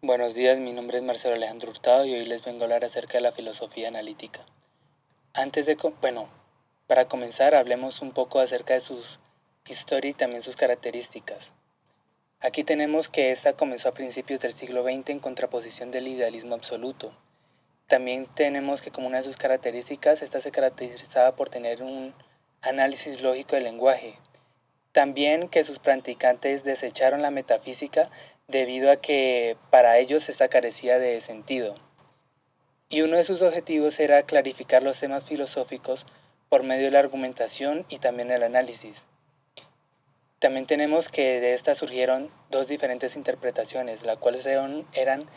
Buenos días, mi nombre es Marcelo Alejandro Hurtado y hoy les vengo a hablar acerca de la filosofía analítica. Para comenzar hablemos un poco acerca de su historia y también sus características. Aquí tenemos que esta comenzó a principios del siglo XX en contraposición del idealismo absoluto. También tenemos que como una de sus características, esta se caracterizaba por tener un análisis lógico del lenguaje. También que sus practicantes desecharon la metafísica debido a que para ellos esta carecía de sentido. Y uno de sus objetivos era clarificar los temas filosóficos por medio de la argumentación y también el análisis. También tenemos que de esta surgieron dos diferentes interpretaciones, las cuales eran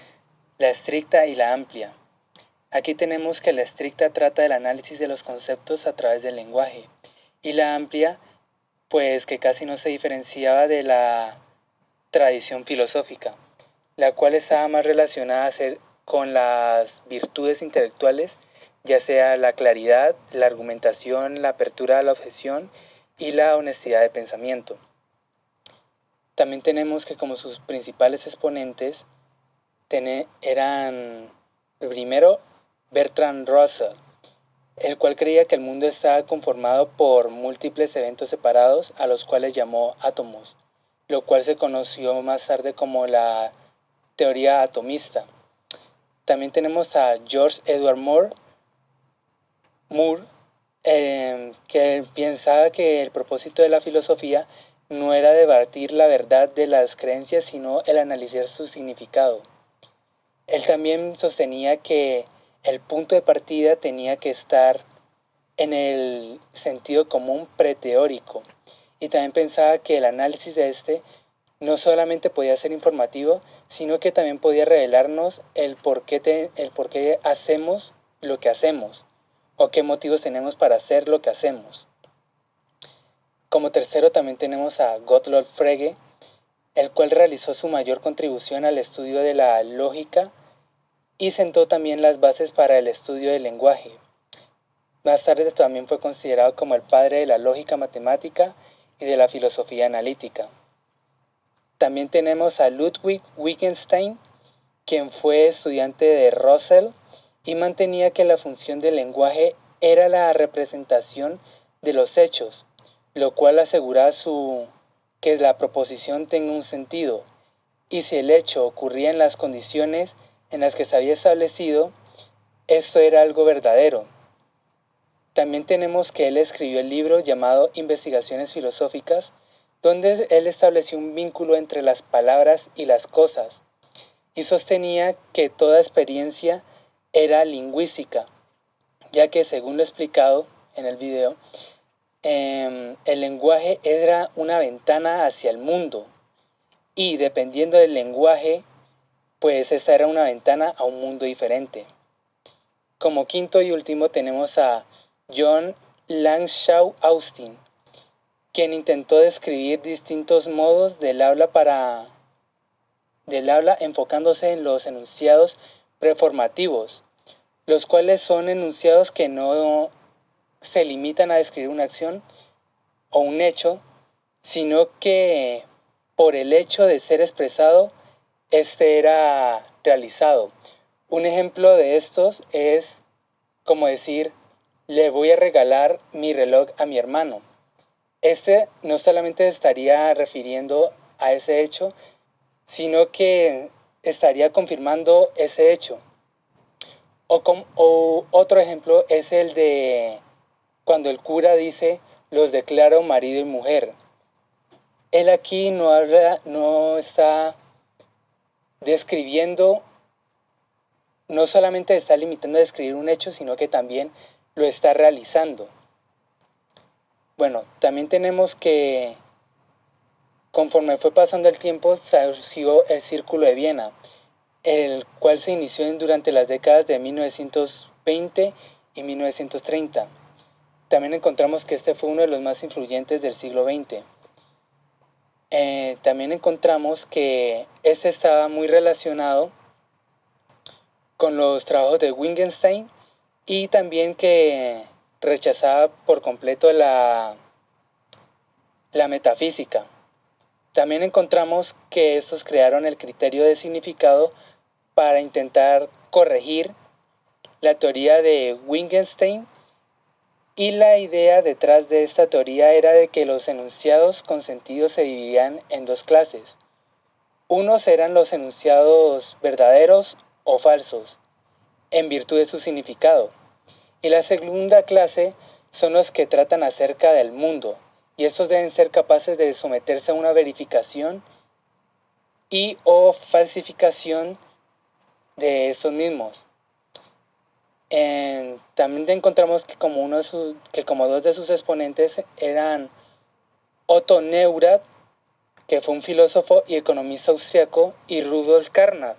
la estricta y la amplia. Aquí tenemos que la estricta trata del análisis de los conceptos a través del lenguaje y la amplia pues que casi no se diferenciaba de la tradición filosófica, la cual estaba más relacionada con las virtudes intelectuales, ya sea la claridad, la argumentación, la apertura a la objeción y la honestidad de pensamiento. También tenemos que como sus principales exponentes eran primero Bertrand Russell, el cual creía que el mundo estaba conformado por múltiples eventos separados a los cuales llamó átomos, lo cual se conoció más tarde como la teoría atomista. También tenemos a George Edward Moore, que pensaba que el propósito de la filosofía no era debatir la verdad de las creencias, sino el analizar su significado. Él también sostenía que el punto de partida tenía que estar en el sentido común preteórico, y también pensaba que el análisis de este no solamente podía ser informativo, sino que también podía revelarnos el por qué hacemos lo que hacemos, o qué motivos tenemos para hacer lo que hacemos. Como tercero también tenemos a Gottlob Frege, el cual realizó su mayor contribución al estudio de la lógica y sentó también las bases para el estudio del lenguaje. Más tarde también fue considerado como el padre de la lógica matemática y de la filosofía analítica. También tenemos a Ludwig Wittgenstein, quien fue estudiante de Russell y mantenía que la función del lenguaje era la representación de los hechos, lo cual aseguraba que la proposición tenga un sentido, y si el hecho ocurría en las condiciones en las que se había establecido, esto era algo verdadero. También tenemos que él escribió el libro llamado Investigaciones Filosóficas, donde él estableció un vínculo entre las palabras y las cosas, y sostenía que toda experiencia era lingüística, ya que según lo explicado en el video, el lenguaje era una ventana hacia el mundo, y dependiendo del lenguaje, pues esta era una ventana a un mundo diferente. Como quinto y último tenemos a John Langshaw Austin, quien intentó describir distintos modos del habla enfocándose en los enunciados preformativos, los cuales son enunciados que no se limitan a describir una acción o un hecho, sino que por el hecho de ser expresado, este era realizado. Un ejemplo de estos es como decir, le voy a regalar mi reloj a mi hermano. Este no solamente estaría refiriendo a ese hecho, sino que estaría confirmando ese hecho. O otro ejemplo es el de cuando el cura dice, los declaro marido y mujer. Él aquí no está describiendo, no solamente está limitando a describir un hecho, sino que también lo está realizando. Bueno, también tenemos que conforme fue pasando el tiempo, surgió el Círculo de Viena, el cual se inició durante las décadas de 1920 y 1930. También encontramos que este fue uno de los más influyentes del siglo XX. También encontramos que este estaba muy relacionado con los trabajos de Wittgenstein y también que rechazaba por completo la metafísica. También encontramos que estos crearon el criterio de significado para intentar corregir la teoría de Wittgenstein, y la idea detrás de esta teoría era de que los enunciados con sentido se dividían en dos clases. Unos eran los enunciados verdaderos o falsos, en virtud de su significado, y la segunda clase son los que tratan acerca del mundo, y estos deben ser capaces de someterse a una verificación y o falsificación de estos mismos. También encontramos que como dos de sus exponentes eran Otto Neurath, que fue un filósofo y economista austriaco, y Rudolf Carnap,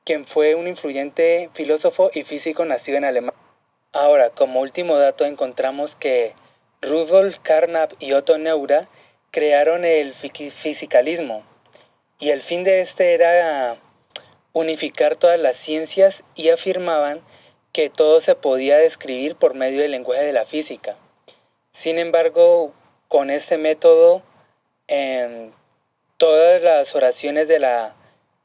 quien fue un influyente filósofo y físico nacido en Alemania. Ahora, como último dato, encontramos que Rudolf Carnap y Otto Neurath crearon el fisicalismo, y el fin de este era unificar todas las ciencias, y afirmaban que todo se podía describir por medio del lenguaje de la física. Sin embargo, con este método, todas las oraciones de la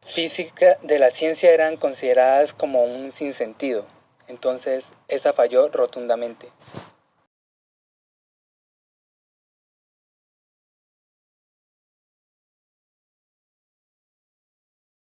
física, de la ciencia, eran consideradas como un sinsentido. Entonces, esa falló rotundamente.